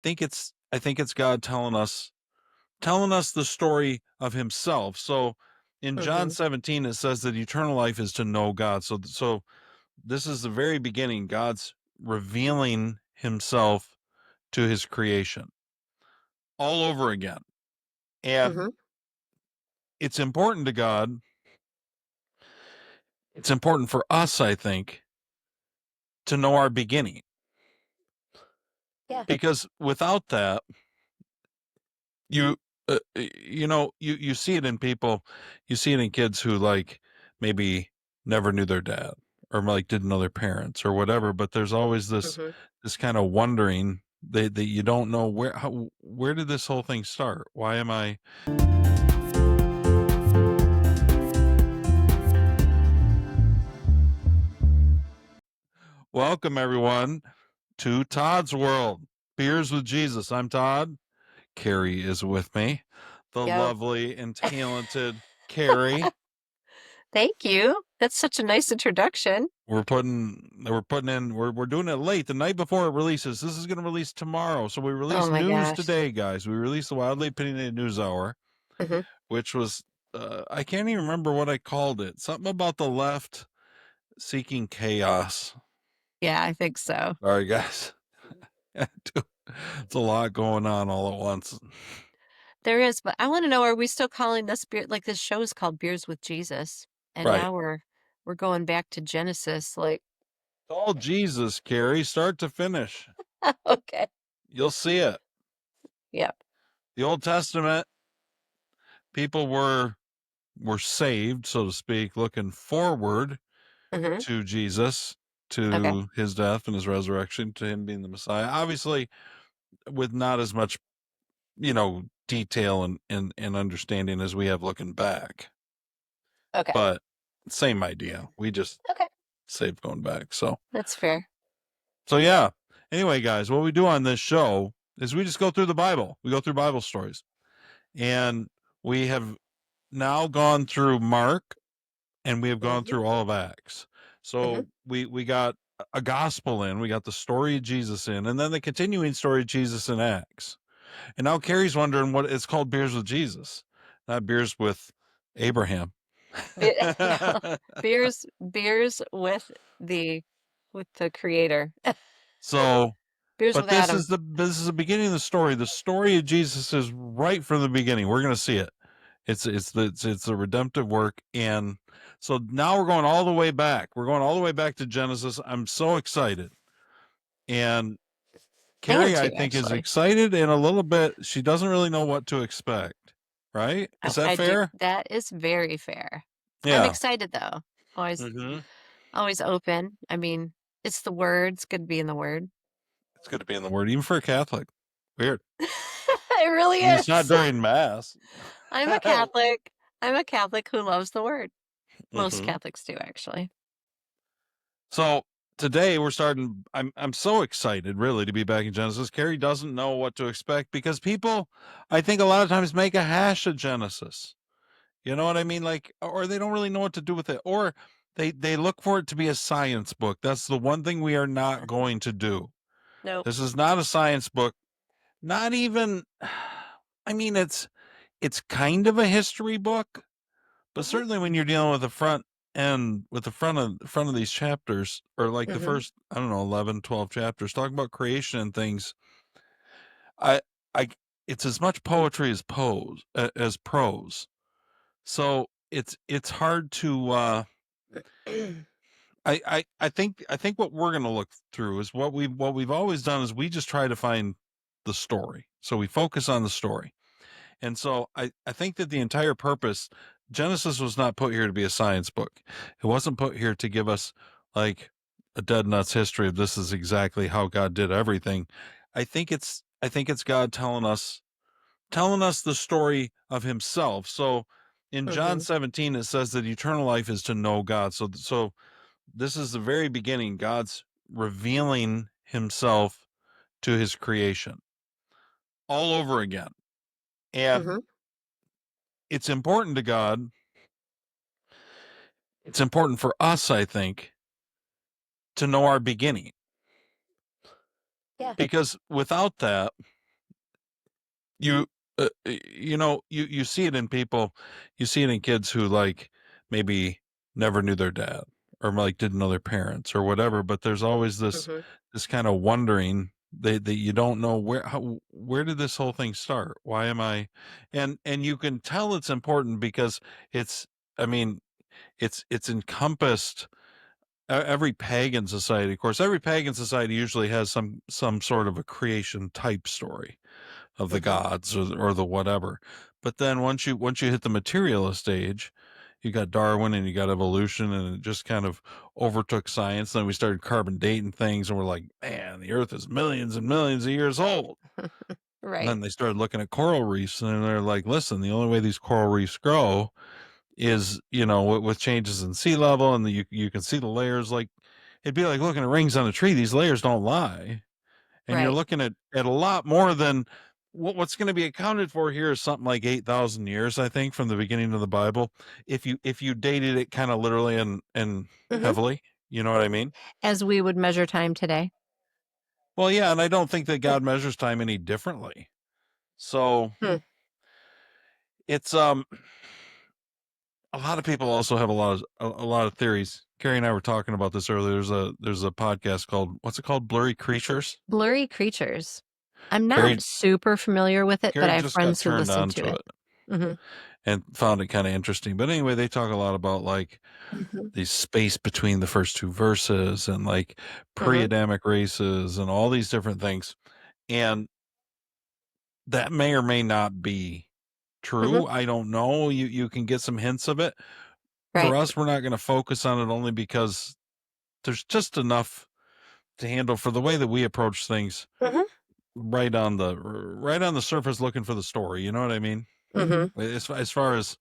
I think it's God telling us the story of himself. So in John Mm-hmm. 17 it says that eternal life is to know God. So this is the very beginning. God's revealing himself to his creation all over again. And Mm-hmm. it's important to God. It's important for us, I think, to know our beginning, Yeah. because without that, you you see it in people, you see it in kids who like maybe never knew their dad, or like didn't know their parents or whatever, but there's always Mm-hmm. this kind of wondering that you don't know where did this whole thing start? Why am I Welcome everyone to Todd's World, Beers with Jesus. I'm Todd. Carrie is with me, the Yep. lovely and talented Carrie. Thank you. That's such a nice introduction. We're doing it late, the night before it releases. This is going to release tomorrow. So we Oh released my news gosh. today, guys. We released the Wildly Opinionated News Hour, Mm-hmm. which was I can't even remember what I called it. Something about the left seeking chaos. Yeah, I think so. Sorry, guys. It's a lot going on all at once. There is, but I want to know, are we still calling this beer, like this show is called Beers with Jesus, and Right. now we're going back to Genesis, like It's all Jesus, Carrie, start to finish. okay. You'll see it. Yep. The Old Testament, people were saved, so to speak, looking forward Mm-hmm. to Jesus, Okay. to his death and his resurrection, to him being the Messiah. Obviously, with not as much, detail and understanding as we have looking back, Okay. but same idea. We just Okay. saved going back. So That's fair. yeah. Anyway, guys, what we do on this show is we just go through the Bible. We go through Bible stories, and we have now gone through Mark, and we have gone Mm-hmm. through all of Acts. Mm-hmm. So we got a gospel in, we got the story of Jesus in, and then the continuing story of Jesus in Acts. And now Carrie's wondering what it's called, Beers with Jesus, not Beers with Abraham. No, beers with the creator. So, Beers but with Adam. this is the beginning of the story. The story of Jesus is right from the beginning. We're going to see it. It's the redemptive work, and so now we're going all the way back. We're going all the way back to Genesis. I'm so excited, and I am Carrie, I too, think, is actually. excited, and a little bit. She doesn't really know what to expect. Right? Is that I do. fair? That is very fair. I'm Yeah. excited though. Always, Mm-hmm. always open. I mean, it's the word. It's good to be in the word. It's good to be in the Word, even for a Catholic. Weird. It really I mean, it's not is. during Mass. I'm a Catholic. I'm a Catholic who loves the word. Most Mm-hmm. Catholics do, actually. So today we're starting. I'm so excited, really, to be back in Genesis. Carrie doesn't know what to expect because people, I think, a lot of times make a hash of Genesis. You know what I mean? Like, or they don't really know what to do with it, or they look for it to be a science book. That's the one thing we are not going to do. Nope. This is not a science book. Not even. I mean, it's kind of a history book, but Hmm. certainly when you're dealing with the front end, with the front of these chapters, or like the Hmm. first, I don't know, 11, 12 chapters talking about creation and things, I I it's as much poetry as as prose. So it's hard to I think what we're going to look through is what we've always done is we just try to find the story. So we focus on the story. And so I think that the entire purpose, Genesis was not put here to be a science book. It wasn't put here to give us like a dead nuts history of this is exactly how God did everything. I think it's God telling us the story of himself. So in John Hmm. 17 it says that eternal life is to know God. So this is the very beginning. God's revealing himself to his creation all over again. And Hmm. it's important to God. It's important for us, I think, to know our beginning, Yeah. because without that, you you see it in people, you see it in kids who like maybe never knew their dad or like didn't know their parents or whatever, but there's always Mhm. this kind of wondering that you don't know where did this whole thing start? Why am I and you can tell it's important because it's I mean it's encompassed every pagan society. Of course, every pagan society usually has some sort of a creation type story of the Mhm. gods or the whatever. But then once you hit the materialist age, you got Darwin and you got evolution, and it just kind of overtook science. Then we started carbon dating things, and we're like, man, the Earth is millions and millions of years old. And Right. then they started looking at coral reefs, and they're like, listen, the only way these coral reefs grow is with changes in sea level, and you can see the layers. Like it'd be like looking at rings on a tree. These layers don't lie, and you're Right. looking at a lot more than what's going to be accounted for here is something like 8,000 years, I think, from the beginning of the Bible, if you dated it kind of literally and Mhm. heavily, you know what I mean? As we would measure time today. Well, yeah, and I don't think that God measures time any differently. So Hmm. it's a lot of people also have a lot of theories. Carrie and I were talking about this earlier. There's a podcast called, what's it called, Blurry Creatures. Blurry creatures. I'm not Carrie super familiar with it, but Carrie I have just got friends who turned listen on to to it. it Mhm. and found it kind of interesting. But anyway, they talk a lot about like Mhm. the space between the first two verses and like Mhm. pre-Adamic races and all these different things. And that may or may not be Mhm. true. I don't know. You can get some hints of it. For Right. us, we're not going to focus on it only because there's just enough to handle for the way that we approach things Mhm. right on the surface looking for the story. You know what I mean? Mhm. As far as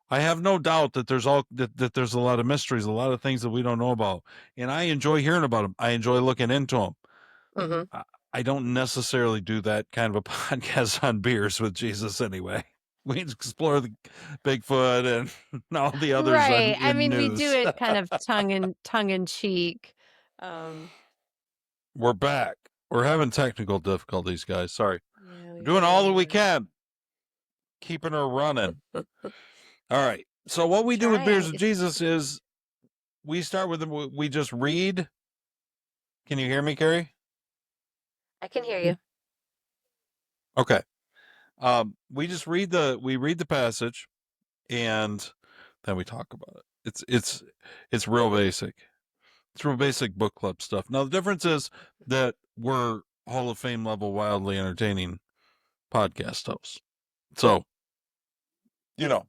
I have no doubt that that there's a lot of mysteries, a lot of things that we don't know about, and I enjoy hearing about them. I enjoy looking into them. Mhm. I, I don't necessarily do that kind of a podcast on beers with Jesus anyway. We explore the Bigfoot and all the others Right. on I in mean, we do news. it kind of tongue in cheek. Um, We're back. We're having technical difficulties, guys. Sorry. yeah, We're we doing really all that we are. can, keeping her running. All right. So what we do with beers Trying. with It's Jesus is we start with them. We just read. Can you hear me, Carrie? I can hear you. Okay. We read the passage and then we talk about it. It's real basic. It's real basic book club stuff. Now the difference is that we're Hall of Fame level, wildly entertaining podcast hosts. So you know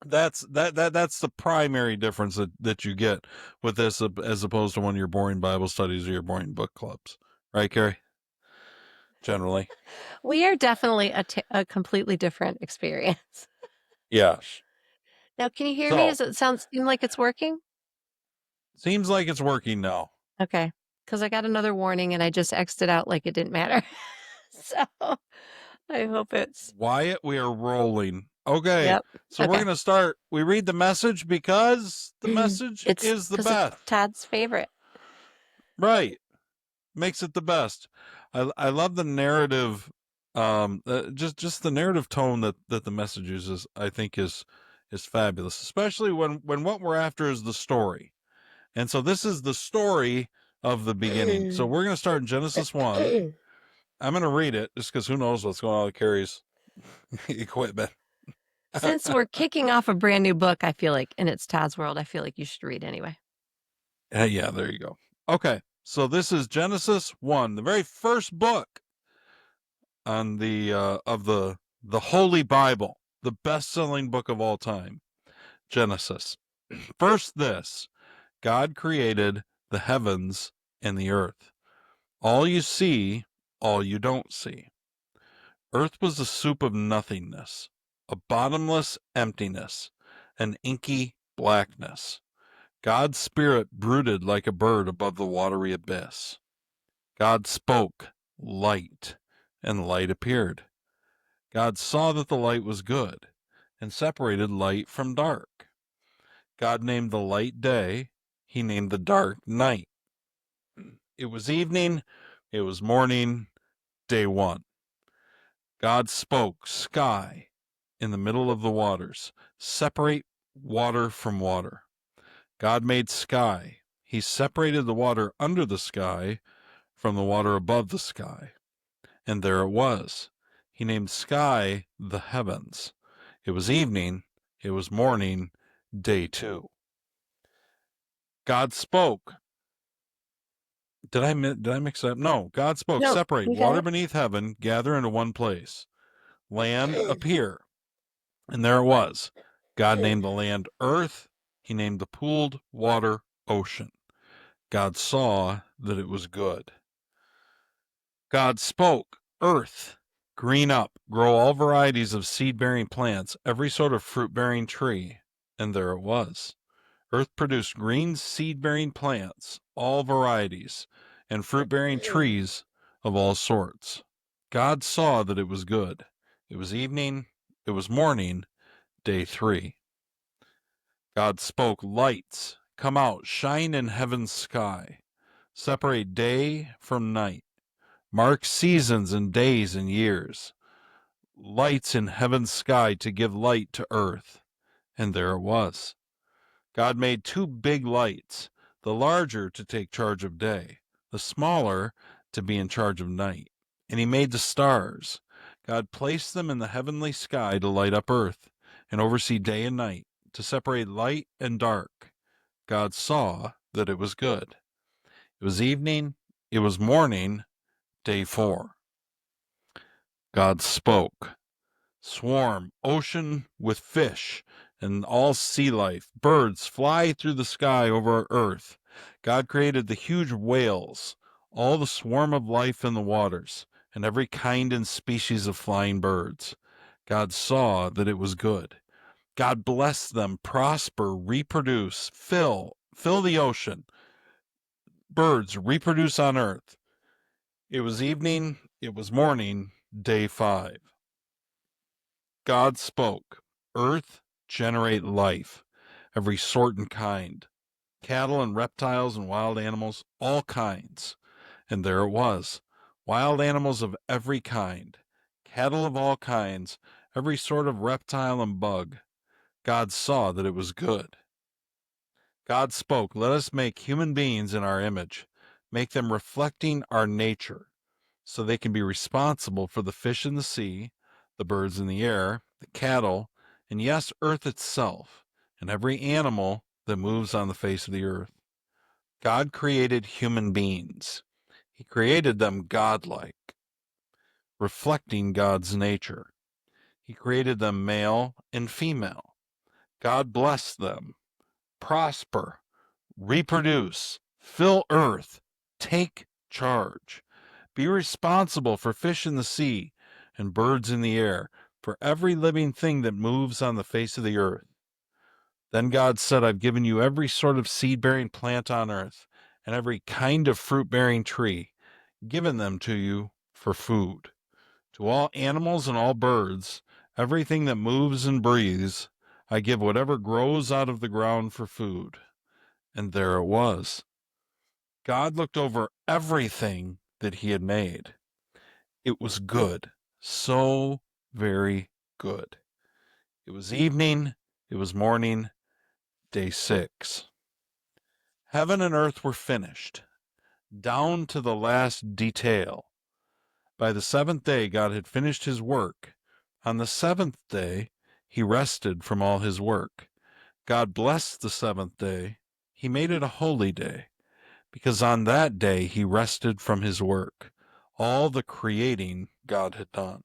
that's the primary difference that you get with this as opposed to one of your boring Bible studies or your boring book clubs, right, Carrie? Generally, We are definitely a completely different experience. yes. Now, can you hear me? So Does it seem like it's working? seems like it's working now. Okay. Because I got another warning and I just X'd out like it didn't matter. So I hope it's, Wyatt, we are rolling. Okay, yep. so we're Okay. going to start. We read the message because the message It's is the because it's best. Todd's favorite. Right. Makes it the best. I love the narrative just the narrative tone that the message uses, I think is fabulous, especially when what we're after is the story. And so this is the story of the beginning. So we're going to start in Genesis 1. I'm going to read it just cuz who knows what's going on with Carrie's equipment. Since we're kicking off a brand new book, I feel like, and it's Todd's World, I feel like you should read anyway. Yeah, there you go. Okay. So this is Genesis 1, the very first book on the of the Holy Bible, the best-selling book of all time, Genesis. First this, God created the heavens and the earth. All you see, all you don't see. Earth was a soup of nothingness, a bottomless emptiness, an inky blackness. God's spirit brooded like a bird above the watery abyss. God spoke, light, and light appeared. God saw that the light was good, and separated light from dark. God named the light day, he named the dark night. It was evening It was morning, day one. God spoke, sky, in the middle of the waters. Separate water from water. God made sky. He separated the water under the sky from the water above the sky. And there it was. He named sky the heavens. It was evening. It was morning, day two. God spoke. Did I mix that up? No. God spoke. No, Separate you got water it. beneath heaven. Gather into one place. Land appear. And there it was. God named the land earth. He named the pooled water ocean. God saw that it was good. God spoke, earth, green up, grow all varieties of seed bearing plants, every sort of fruit bearing tree. And there it was. Earth produced green seed bearing plants, all varieties, and fruit bearing trees of all sorts. God saw that it was good. It was evening, it was morning, day three. God spoke, lights, come out, shine in heaven's sky, separate day from night, mark seasons and days and years, lights in heaven's sky to give light to earth. And there it was. God made two big lights, the larger to take charge of day, the smaller to be in charge of night. And he made the stars. God placed them in the heavenly sky to light up earth and oversee day and night, to separate light and dark. God saw that it was good. It was evening, it was morning, day four. God spoke. Swarm, ocean with fish and all sea life. Birds fly through the sky over earth. God created the huge whales, all the swarm of life in the waters, and every kind and species of flying birds. God saw that it was good. God blessed them, prosper, reproduce, fill the ocean. Birds reproduce on earth. It was evening, it was morning, day five. God spoke, earth, generate life, every sort and kind, cattle and reptiles and wild animals, all kinds. And there it was, wild animals of every kind, cattle of all kinds, every sort of reptile and bug. God saw that it was good. God spoke, let us make human beings in our image, make them reflecting our nature, so they can be responsible for the fish in the sea, the birds in the air, the cattle, and yes, earth itself, and every animal that moves on the face of the earth. God created human beings. He created them godlike, reflecting God's nature. He created them male and female. God blessed them. Prosper, reproduce, fill earth, take charge. Be responsible for fish in the sea and birds in the air, for every living thing that moves on the face of the earth. Then God said, I've given you every sort of seed bearing plant on earth, and every kind of fruit bearing tree, given them to you for food. To all animals and all birds, everything that moves and breathes, I give whatever grows out of the ground for food. And there it was. God looked over everything that he had made. It was good, so very good. It was evening, it was morning, day six. Heaven and earth were finished, down to the last detail. By the seventh day, God had finished his work. On the seventh day, he rested from all his work. God blessed the seventh day. He made it a holy day, because on that day he rested from his work, all the creating God had done.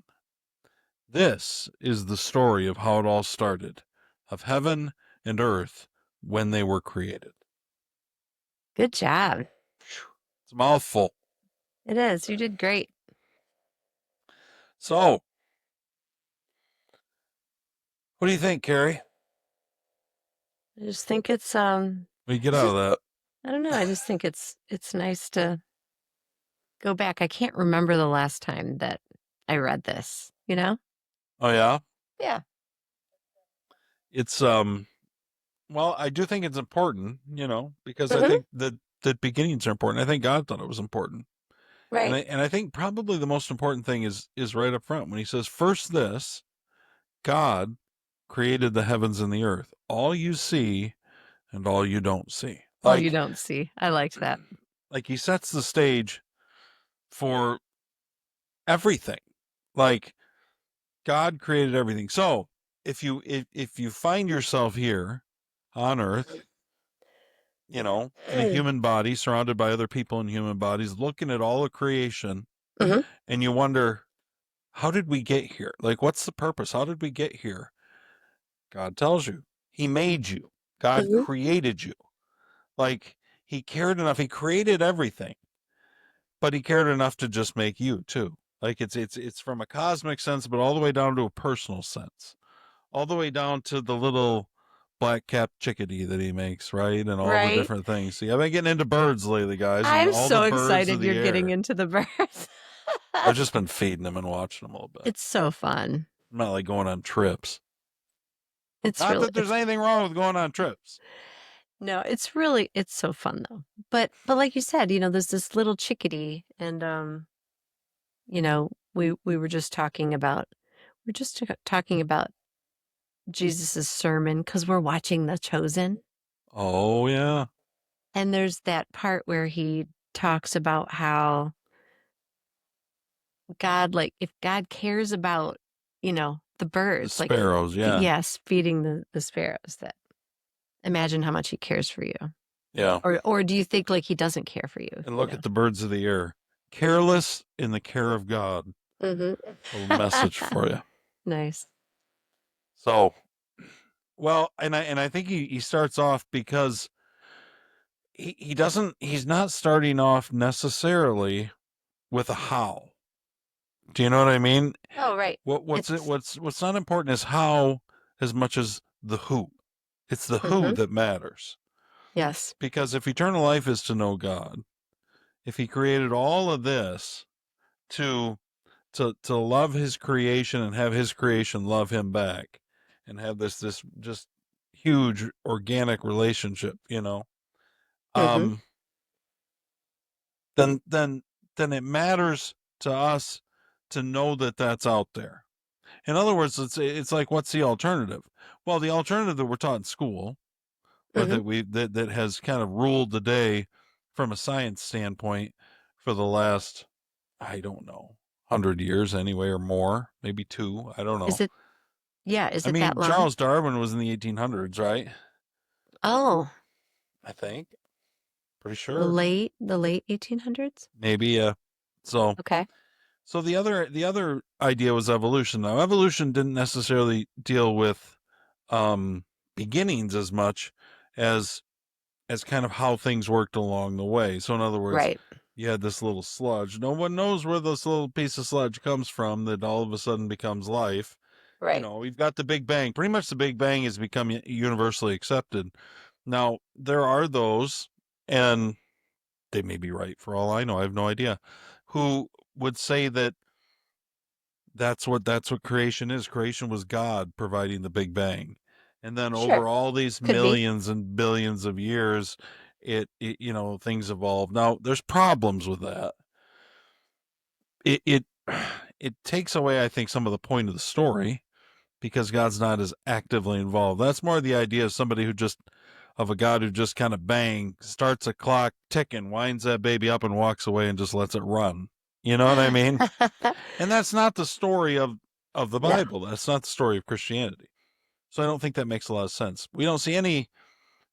This is the story of how it all started, of heaven and earth when they were created. Good job. It's a mouthful. It is. You did great. So, what do you think, Carrie? I just think it's What do you get out of that? I don't know, I just think it's nice to go back. I can't remember the last time that I read this, you know? Oh yeah, Yeah. it's well, I do think it's important, because I Mhm. think that beginnings are important. I think God thought it was important. Right. And I think probably the most important thing is right up front when he says, first this, God created the heavens and the earth. All you see and all you don't see. All you don't see. I liked that. Like he sets the stage for everything. Like God created everything. So if you find yourself here on earth, you know, in a human body, surrounded by other people in human bodies, looking at all of creation, Hmm. and you wonder, how did we get here? Like, what's the purpose? How did we get here? God tells you. He made you. God Hmm. created you. Like, he cared enough. He created everything, but he cared enough to just make you too. Like it's from a cosmic sense, but all the way down to a personal sense, all the way down to the little black capped chickadee that he makes, right? And all the Right. different things. See, I've been getting into birds lately, guys, and I'm all the so birds of excited the you're getting air. into the birds. I've just been feeding them and watching them a little bit. It's so fun. I'm not like going on trips. It's Not really that there's it's anything wrong with going on trips. no, it's so fun though. But like you said, there's this little chickadee and we were just talking about Jesus's sermon because we're watching The Chosen. Oh yeah, And there's that part where he talks about how God, like, if God cares about, the the birds, like, sparrows. Yeah, yes, feeding the sparrows, that imagine how much he cares for you. yeah. Or do you think like he doesn't care for you, And look at the birds of the air, careless in the care of God. Hmm. Little message for you. Nice. So, well, and I think he starts off because he doesn't he's not starting off necessarily with a how. Do you know what I mean? Oh, right. It's What's not important is how as much as the who. It's the who hmm that matters. yes. Because if eternal life is to know God, if he created all of this to to love his creation and have his creation love him back and have this just huge organic relationship, Hmm. um then then then it matters to us to know that that's out there. In other words, it's like, what's the alternative? Well, the alternative that we're taught in school, or Hmm. that has kind of ruled the day from a science standpoint for the last, I don't know, 100 years anyway, or more, maybe two, I don't Is know. it, yeah, is I it that mean, long? Charles Darwin was in the 1800s, right? Oh, I think, pretty the sure. late 1800s? Maybe. So Okay. the other idea was evolution. Now, evolution didn't necessarily deal with um, beginnings as much as kind of how things worked along the way. So, in other words, Right. you had this little sludge. No one knows where this little piece of sludge comes from that all of a sudden becomes life. Right. We've got the Big Bang. Pretty much the Big Bang has become universally accepted. Now, there are those, and they may be right for all I know, I have no idea, who would say that that's what creation is. Creation was God providing the Big Bang. And then Sure. over all these Could be. millions and billions of years, it things evolve. Now, there's problems with that. It it takes away, I think, some of the point of the story because God's not as actively involved. That's more the idea of somebody of a God who just kind of bang starts a clock ticking, winds that baby up, and walks away and just lets it run. You know what I mean? And that's not the story of the No. Bible. That's not the story of Christianity. So I don't think that makes a lot of sense. We don't see any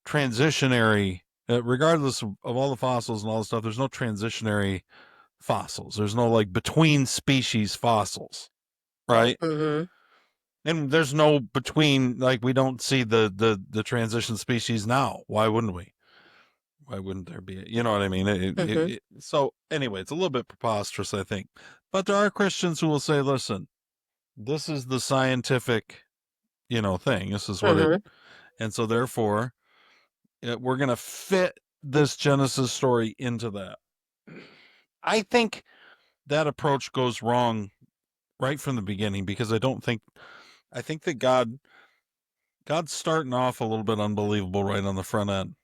transitionary, regardless of all the fossils and all the stuff. There's no transitionary fossils. There's no like between species fossils, right? Hmm. And there's no between, like, we don't see the transition species now. Why wouldn't we? Why wouldn't there be? You know what I mean? Hmm. So anyway, it's a little bit preposterous, I think. But there are Christians who will say, listen, this is the scientific, thing. This is what it, Hmm. and so therefore, we're going to fit this Genesis story into that. I think that approach goes wrong right from the beginning because I think that God's starting off a little bit unbelievable right on the front end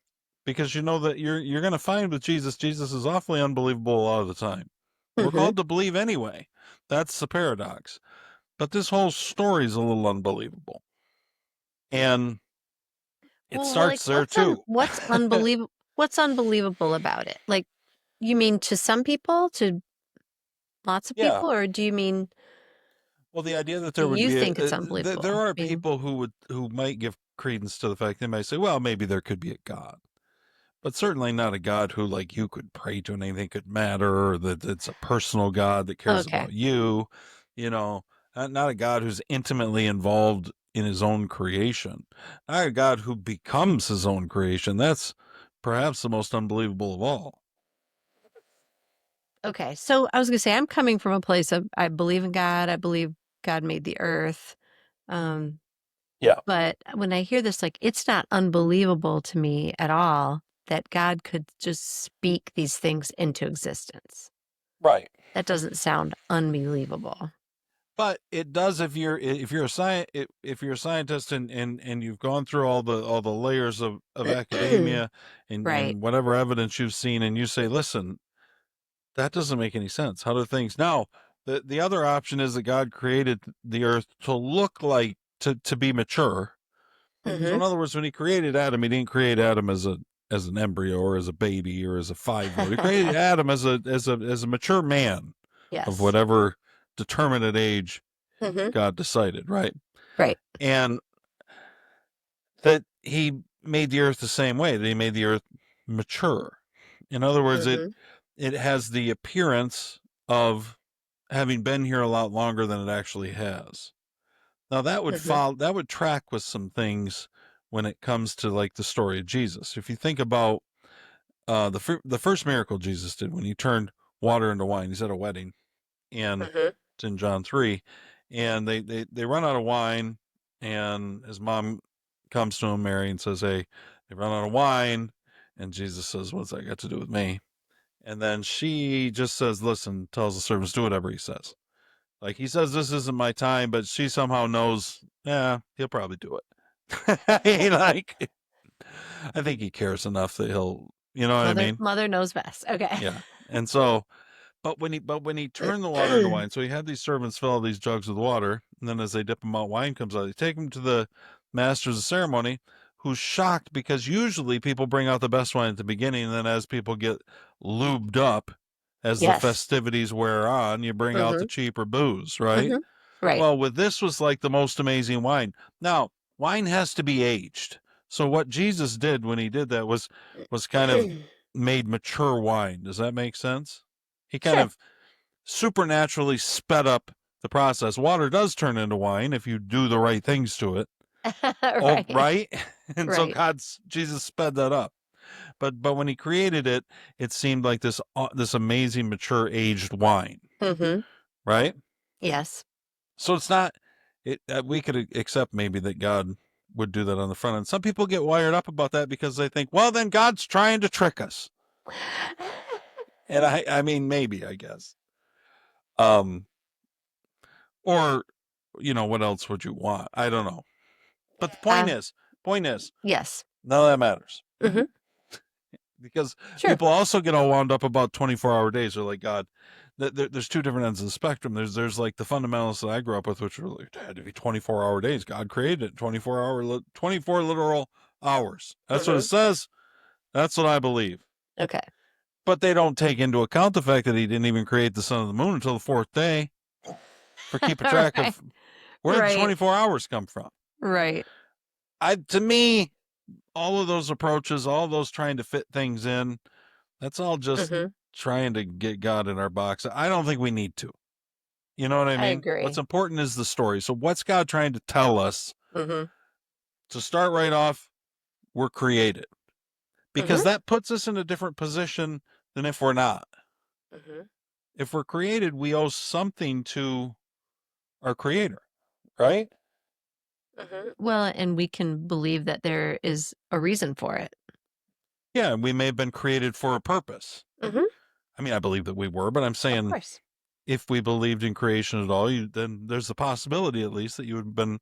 because you know that you're going to find with Jesus is awfully unbelievable a lot of the time. We're Mhm. called to believe anyway. That's the paradox. But this whole story is a little unbelievable. And it Well, like, starts there too. what's unbelievable about it? Like, you mean to some people, to lots of Yeah. people, or do you mean Well, the idea that do there would you be think it's there unbelievable? are I mean, people who might give credence to the fact they might say, well, maybe there could be a God, but certainly not a God who like you could pray to and anything could matter, or that it's a personal God that cares okay. about you, you know, not a God who's intimately involved in his own creation, not a God who becomes his own creation. That's perhaps the most unbelievable of all. Okay. So I was gonna say I'm coming from a place of I believe in God. I believe God made the earth. Um, Yeah. but when I hear this, like it's not unbelievable to me at all that God could just speak these things into existence. Right. That doesn't sound unbelievable. But it does if you're a if you're a scientist and you've gone through all the layers of academia Right. and whatever evidence you've seen, and you say, listen, that doesn't make any sense. How do things now? The other option is that God created the earth to look like to be mature. So Hmm. in other words, when he created Adam, he didn't create Adam as an embryo or as a baby or as a 5-year-old. He created Adam as a mature man of Yes. whatever determinate age Hmm. God decided, right? Right. And that he made the earth the same way, that he made the earth mature. In other words, Hmm. it has the appearance of having been here a lot longer than it actually has. Now Hmm. that would track with some things when it comes to like the story of Jesus. If you think about the first miracle Jesus did when he turned water into wine, he's at a wedding, and Hmm. it's in John 3, and they run out of wine, and his mom comes to him, Mary, and says, hey, they run out of wine, and Jesus says, what's that got to do with me? And then she just says, listen, tells the servants, do whatever he says. Like he says, this isn't my time, but she somehow knows, yeah, he'll probably do it. Like, I think he cares enough that he'll, you know what I mean? Mother knows best. Okay. Yeah. And so, but when he turned the water into wine, so he had these servants fill all these jugs with water, and then as they dip them out, wine comes out. They take them to the masters of ceremony, who's shocked because usually people bring out the best wine at the beginning, and then as people get lubed up, as the Yes. festivities wear on, you bring out the Hmm. cheaper booze, right? Hmm. Right. Well, with this was like the most amazing wine. Now, wine has to be aged. So what Jesus did when he did that was kind of made mature wine. Does that make sense? He kind Sure. of supernaturally sped up the process. Water does turn into wine if you do the right things to it. Oh, Right. right? And so Right. God's Jesus sped that up. But when he created it, it seemed like this amazing mature aged wine, Hmm. right? Yes. So it's not it we could accept maybe that God would do that on the front end. Some people get wired up about that because they think, well, then God's trying to trick us. And I mean maybe, I guess. Um or what else would you want? I don't know. But the Uh, point is, yes. none of that matters. Hmm. Because Sure. people also get all wound up about 24-hour days. They're like, God, there's two different ends of the spectrum. There's like the fundamentalists that I grew up with, which were like, it had to be 24-hour days. God created it 24 literal hours. That's what it Hmm. says. That's what I believe. Okay. But they don't take into account the fact that he didn't even create the sun and the moon until the fourth day for keeping track Right. of where did the Right. 24 hours come from. Right. To me, all of those approaches, all of those trying to fit things in, that's all just Hmm. trying to get God in our box. I don't think we need to. You know what I I mean? What's agree. important is the story. So, what's God trying to tell us? Hmm. To start right off, we're created because Hmm. that puts us in a different position than if we're not. Hmm. If we're created, we owe something to our creator, right? Hmm. Well, and we can believe that there is a reason for it. Yeah, we may have been created for a purpose. Hmm. I mean, I believe that we were, but I'm Of saying course. if we believed in creation at all, then there's the possibility at least that you would have been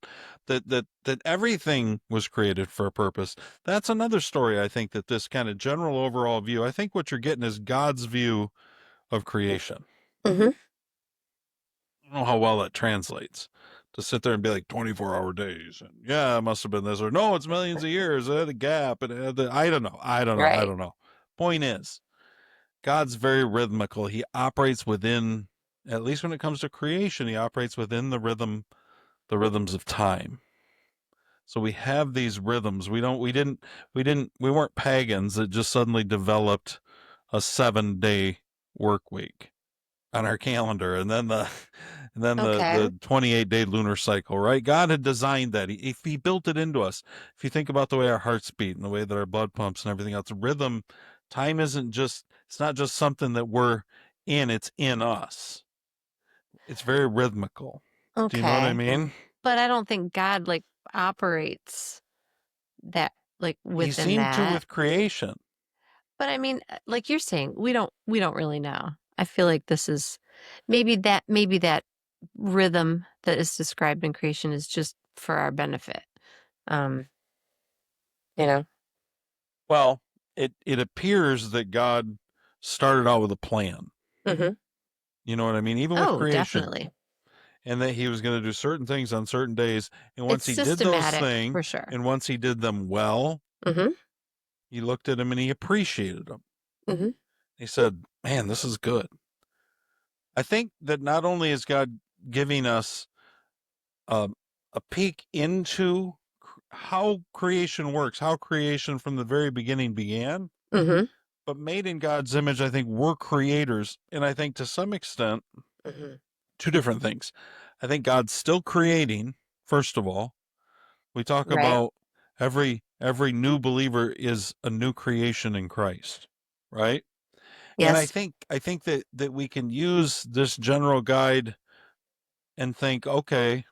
that everything was created for a purpose. That's another story. I think that this kind of general overall view. I think what you're getting is God's view of creation. Mhm. I don't know how well that translates to sit there and be like 24-hour days. And yeah, it must have been this, or no, it's millions of years. It had a gap. It had the, I don't know. I don't know. I Right. don't know. Point is, God's very rhythmical. He operates within, at least when it comes to creation, he operates within the rhythms of time. So we have these rhythms. We weren't pagans that just suddenly developed a 7 day work week on our calendar, and then Okay. the 28-day lunar cycle, right? God had designed that. If he built it into us. If you think about the way our hearts beat and the way that our blood pumps and everything else, rhythm, time isn't just, it's not just something that we're in, it's in us. It's very rhythmical. Do you know what I Okay. mean? But I don't think God like operates that like He within seemed to that. with creation. But I mean, like you're saying, we don't really know. I feel like this is maybe that rhythm that is described in creation is just for our benefit. Um, you know. Well, it appears that God started out with a plan. Mhm. You know what I mean? Even with Oh, creation, definitely. and that he was going to do certain things on certain days. And It's once he did those systematic things, for sure. and once he did them well, Mhm. he looked at him and he appreciated them. Mhm. He said, "Man, this is good." I think that not only is God giving us a, a peek into how creation works, how creation from the very beginning began, Mhm. but made in God's image, I think we're creators. And I think to some extent, Mhm. two different things. I think God's still creating, first of all. We talk Right. about every new believer is a new creation in Christ, right? And Yes. I think that we can use this general guide and think, okay,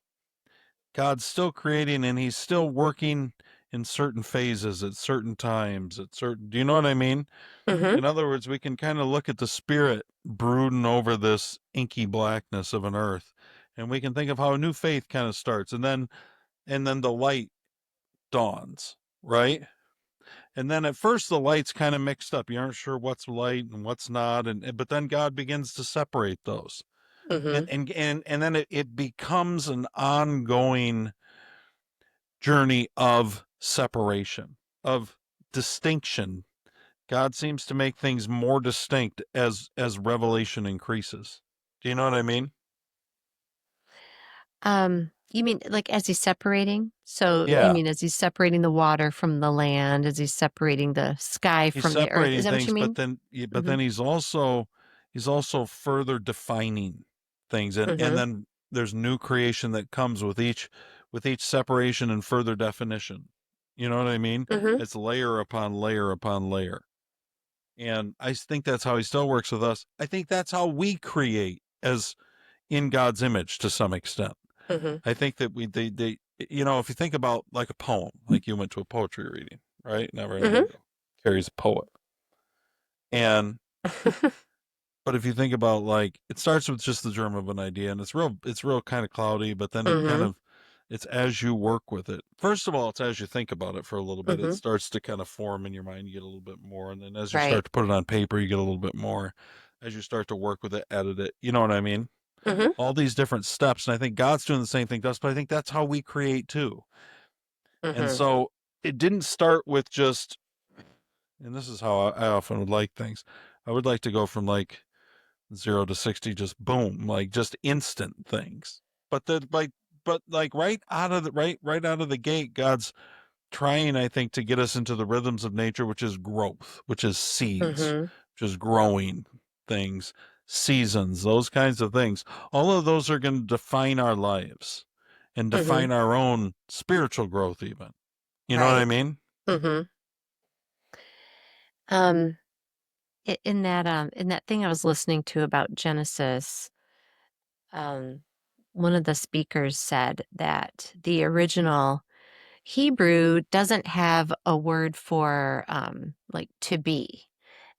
God's still creating and he's still working in certain phases at certain times at certain, do you know what I mean? Mhm. In other words, we can kind of look at the spirit brooding over this inky blackness of an earth, and we can think of how a new faith kind of starts, and then the light dawns, right? And then at first the light's kind of mixed up. You aren't sure what's light and what's not, and but then God begins to separate those. Mhm. And then it becomes an ongoing journey of separation, of distinction. God seems to make things more distinct as revelation increases. Do you know what I mean? You mean like as he's separating? So you Yeah. mean as he's separating the water from the land, as he's separating the sky He's from the earth? Is separating that what you things, mean? but Mhm. then he's also further defining things, and Mhm. then there's new creation that comes with each separation and further definition. You know what I mean? Mhm. It's layer upon layer upon layer. And I think that's how he still works with us. I think that's how we create as in God's image to some extent. Mhm. I think that they you know, if you think about like a poem, like you went to a poetry reading, right? Not very long Mhm. ago. Carrie's a poet. And but if you think about like it starts with just the germ of an idea and it's real kind of cloudy, but then it kind Mhm. of it's as you work with it. First of all, it's as you think about it for a little bit. It Mhm. starts to kind of form in your mind. You get a little bit more. And then as you Right. start to put it on paper, you get a little bit more. As you start to work with it, edit it. You know what I mean? Mhm. All these different steps. And I think God's doing the same thing to us, but I think that's how we create too. And Mhm. so it didn't start with just, and this is how I often would like things. I would like to go from like 0 to 60, just boom, like just instant things. But but like right out of the gate, God's trying, I think, to get us into the rhythms of nature, which is growth, which is seeds, Mhm. which is growing things, seasons, those kinds of things. All of those are going to define our lives and Mhm. define our own spiritual growth, even. You know what I Right. mean? Mhm. Um in that thing I was listening to about Genesis, um one of the speakers said that the original Hebrew doesn't have a word for like to be.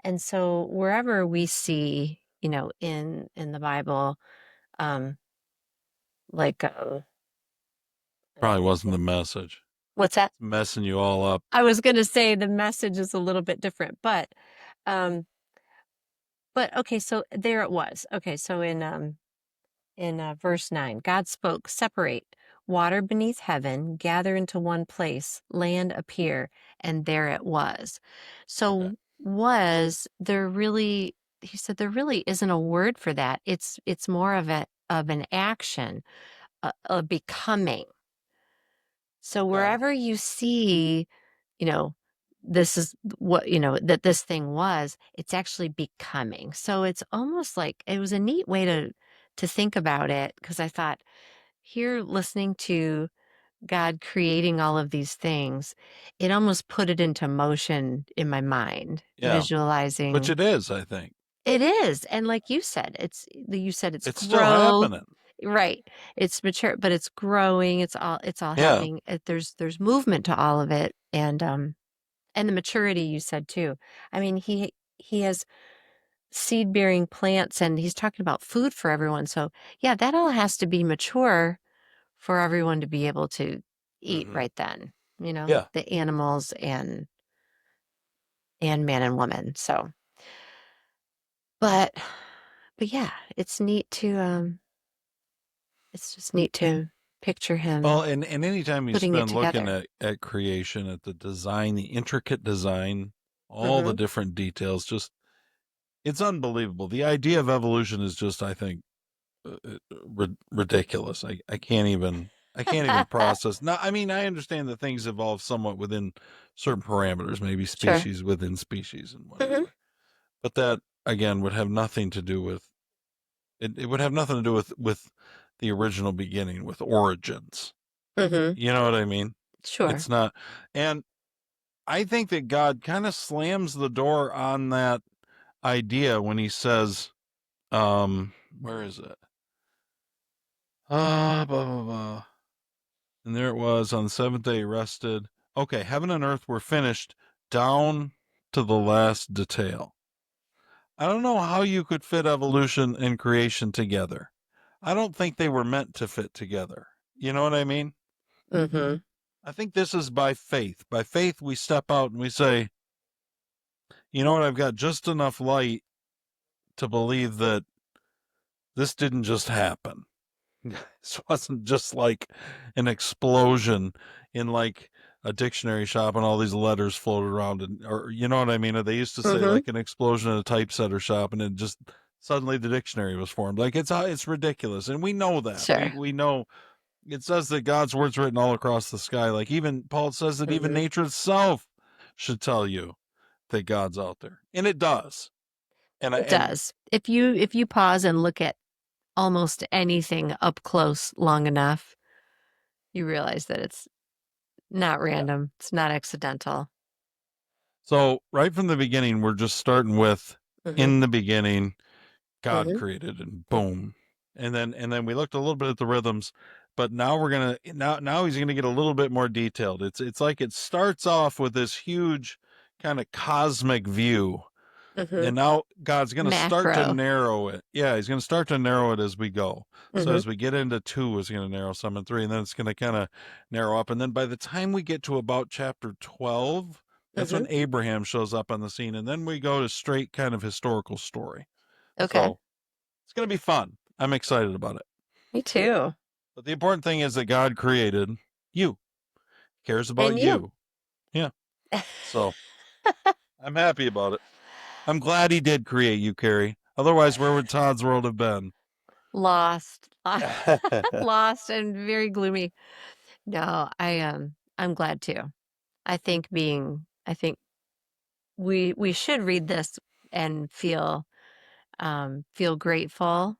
And so wherever we see, in the Bible, um like I don't Probably know, wasn't the message. what's that? It's messing you all up. I was going to say the message is a little bit different, but um but okay, so there it was. Okay, so in verse 9, God spoke, separate water beneath heaven, gather into one place, land appear, and there it was. Okay. So was there really, he said there really isn't a word for that. It's more of an action, a becoming. So Okay. wherever you see, you know, this is what, that this thing was, it's actually becoming. So it's almost like it was a neat way to think about it because I thought here listening to God creating all of these things, it almost put it into motion in my mind, Yeah. Which visualizing it is, I think. it is. And like you said it's It's still growth. happening. Right. It's mature, but it's growing. It's all Yeah. happening. There's movement to all of it. And the maturity you said too. I mean, he has seed bearing plants and he's talking about food for everyone. So yeah, that all has to be mature for everyone to be able to eat Hmm. right then, Yeah. the animals and man and woman. So but but yeah, it's just neat to picture Well, him and anytime you putting it spend looking together. at creation, at the design, the intricate design, all the Mhm. different details, just it's unbelievable. The idea of evolution is just, I think, ridiculous. I can't even process. Now, I mean, I understand that things evolve somewhat within certain parameters, maybe Sure. species within species and Mhm. whatever. But that again would have nothing to do with it. It would have nothing to do with the original beginning, with origins. Mhm. You know what I mean? Sure. It's not, and I think that God kind of slams the door on that idea when he says, where is it? Blah, blah, blah. And there it was on the seventh day he rested. Okay, heaven and earth were finished down to the last detail. I don't know how you could fit evolution and creation together. I don't think they were meant to fit together. You know what I mean? Mhm. I think this is by faith. By faith, we step out and we say, you know what, I've got just enough light to believe that this didn't just happen. This wasn't just like an explosion in like a dictionary shop and all these letters floated around, and or you know what I mean? Or they used to say Mhm. like an explosion in a typesetter shop, and then just suddenly the dictionary was formed. Like it's ridiculous, and we know that. Sure. We know it says that God's word's written all across the sky. Like even Paul says that even Mhm. nature itself should tell you that God's out there, and it does. It And does. If you pause and look at almost anything up close long enough, you realize that it's not yeah. random. It's not accidental. So right from the beginning, we're just starting with Mhm. in the beginning, God Mhm. created and boom. And then we looked a little bit at the rhythms, but now we're gonna now he's gonna get a little bit more detailed. It's like it starts off with this huge kind of cosmic view. Mhm. And now God's going to start to Macro. narrow it. Yeah, he's going to start to narrow it as we go. So Mhm. as we get into two, it's going to narrow some, and three, and then it's going to kind of narrow up. And then by the time we get to about chapter 12, that's when Mhm. Abraham shows up on the scene. And then we go to straight kind of historical story. Okay. So it's going to be fun. I'm excited about it. Me too. But the important thing is that God created you, cares about And you. you. Yeah. So I'm happy about it. I'm glad he did create you, Carrie. Otherwise, where would Todd's world have been? Lost. Lost and very gloomy. No, I'm glad too. I think we should read this and feel grateful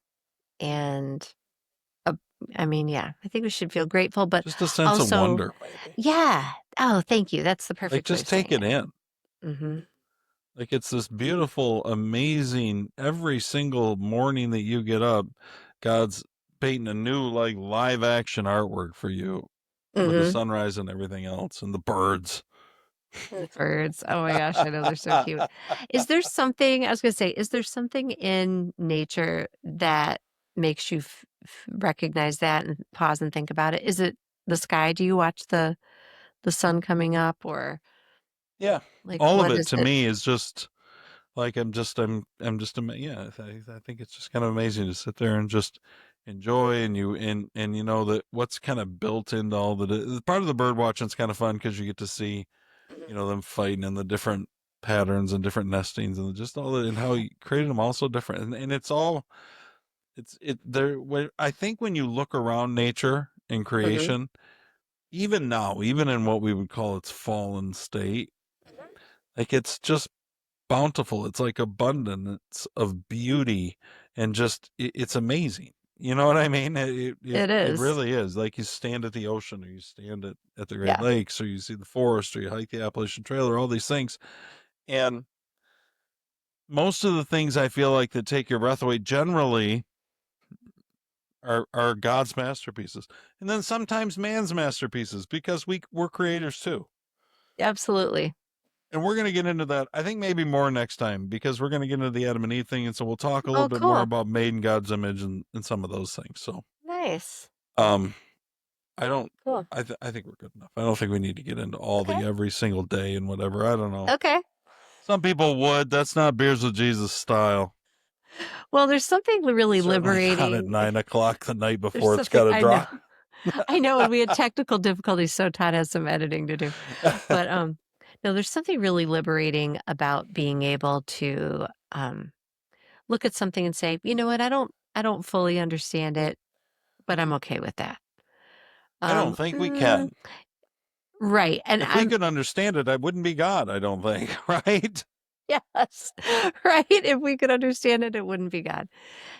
and uh, I mean, yeah, I think we should feel grateful, but Just a sense of also, wonder, maybe. yeah. Oh, thank you. That's the Like, perfect way just of take saying it it. in. Hmm. Like, it's this beautiful, amazing, every single morning that you get up, God's painting a new, like, live action artwork for you with the Hmm. sunrise and everything else and the birds. The birds. Oh my gosh, I know they're so cute. I was going to say, is there something in nature that makes you recognize that and pause and think about it? Is it the sky? Do you watch the sun coming up or Yeah. like All of what it is to it? me is just like yeah, I think it's just kind of amazing to sit there and just enjoy, and you know that what's kind of built into all the part of the bird watching is kind of fun because you get to see, Mhm. you know, them fighting and the different patterns and different nestings and just all the, and how you created them all so different, and it's all it's it there when I think when you look around nature and Mhm. creation, even now, even in what we would call its fallen state, Mhm. like it's just bountiful. It's like abundance of beauty, and just it's amazing. You know what I mean? It It is. really is. Like you stand at the ocean, or you stand at the Great Yeah. Lakes, or you see the forest, or you hike the Appalachian Trail, or all these things. And most of the things I feel like that take your breath away generally are God's masterpieces, and then sometimes man's masterpieces because we're creators too. Absolutely. And we're going to get into that, I think, maybe more next time, because we're going to get into the Adam and Eve thing, and so we'll talk a little Oh, bit more cool. about made in God's image and some of those things. So, Nice. um, I don't. Cool. I think we're good enough. I don't think we need to get into all Okay. the every single day and whatever. I don't know. Okay. Some people would. That's not Beers with Jesus style. Well, there's something really Certainly not at liberating. 9 o'clock the night There's before it's something got to I know. drop. I know, and we had technical difficulties, so Todd has some editing to do. But no, there's something really liberating about being able to look at something and say, you know what, I don't fully understand it, but I'm okay with that. I don't Um, think we mm, can. right. And If we I'm could understand it, I wouldn't be God. I don't think. Right? yes, right. If we could understand it, it wouldn't be God.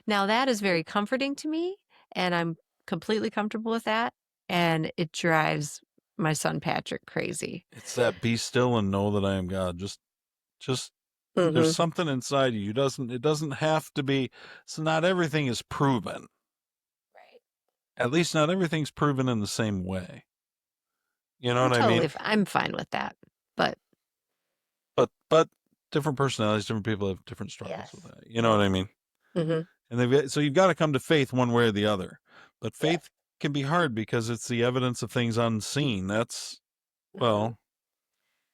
Now that is very comforting to me, and I'm completely comfortable with that. And it drives my son Patrick crazy. It's that be still and know that I am God. Just there's Hmm. something inside you. It doesn't have to be, so not everything is proven. Right. At least not everything's proven in the same way. You know what I mean? I'm fine with that. But But different personalities, different people have different struggles with yes. that. You know what I mean? Hmm. And so you've got to come to faith one way or the other. But Yes. faith can be hard because it's the evidence of things unseen. Hmm. Well,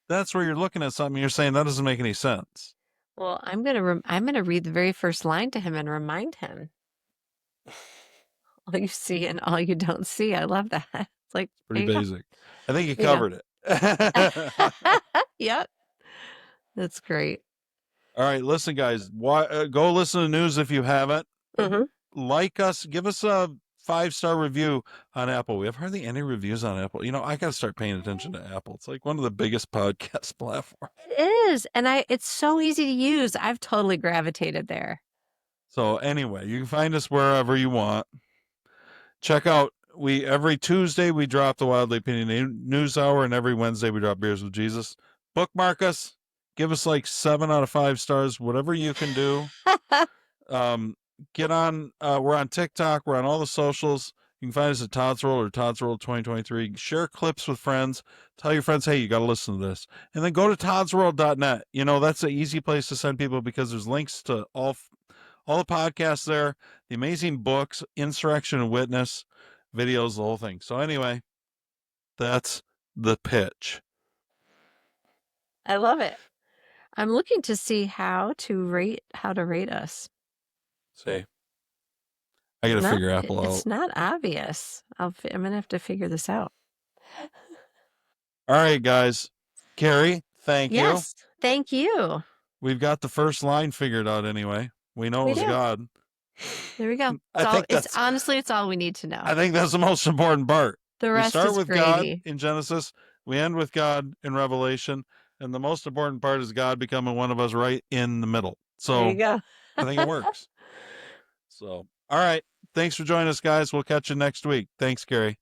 that's where you're looking at something, you're saying that doesn't make any sense. Well, I'm gonna read the very first line to him and remind him. All you see and all you don't see. I love that. It's like, Pretty there you go. basic. I think you You know. covered it. Yep. That's great. All right, listen, guys. Go listen to news if you haven't. Hmm. Like us, give us a 5-star review on Apple. We have hardly any reviews on Apple. You know, I got to start paying attention to Apple. It's like one of the biggest podcast platforms. It is. And it's so easy to use. I've totally gravitated there. So anyway, you can find us wherever you want. Check out we every Tuesday we drop the Wildly Opinionated News Hour, and every Wednesday we drop Beers with Jesus. Bookmark us. Give us like 7 out of 5 stars, whatever you can do. Um, get on. We're on TikTok. We're on all the socials. You can find us at Todd's World or Todd's World 2023. Share clips with friends. Tell your friends, hey, you got to listen to this. And then go to toddsworld.net. You know, that's an easy place to send people because there's links to all the podcasts there, the amazing books, Insurrection and Witness, videos, the whole thing. So anyway, that's the pitch. I love it. I'm looking to see how to rate us. See, I got It's to not figure Apple out. it's not obvious. I'm gonna have to figure this out. All right, guys. Carrie, thank you. Yes. Thank you. We've got the first line figured out anyway. We know it We was do. God. There we go. I think It's that's honestly it's all we need to know. I think that's the most important part. The We rest start is with God gravy. in Genesis, we end with God in Revelation, and the most important part is God becoming one of us right in the middle. There you So go. I think it works. So, all right. Thanks for joining us, guys. We'll catch you next week. Thanks, Gary.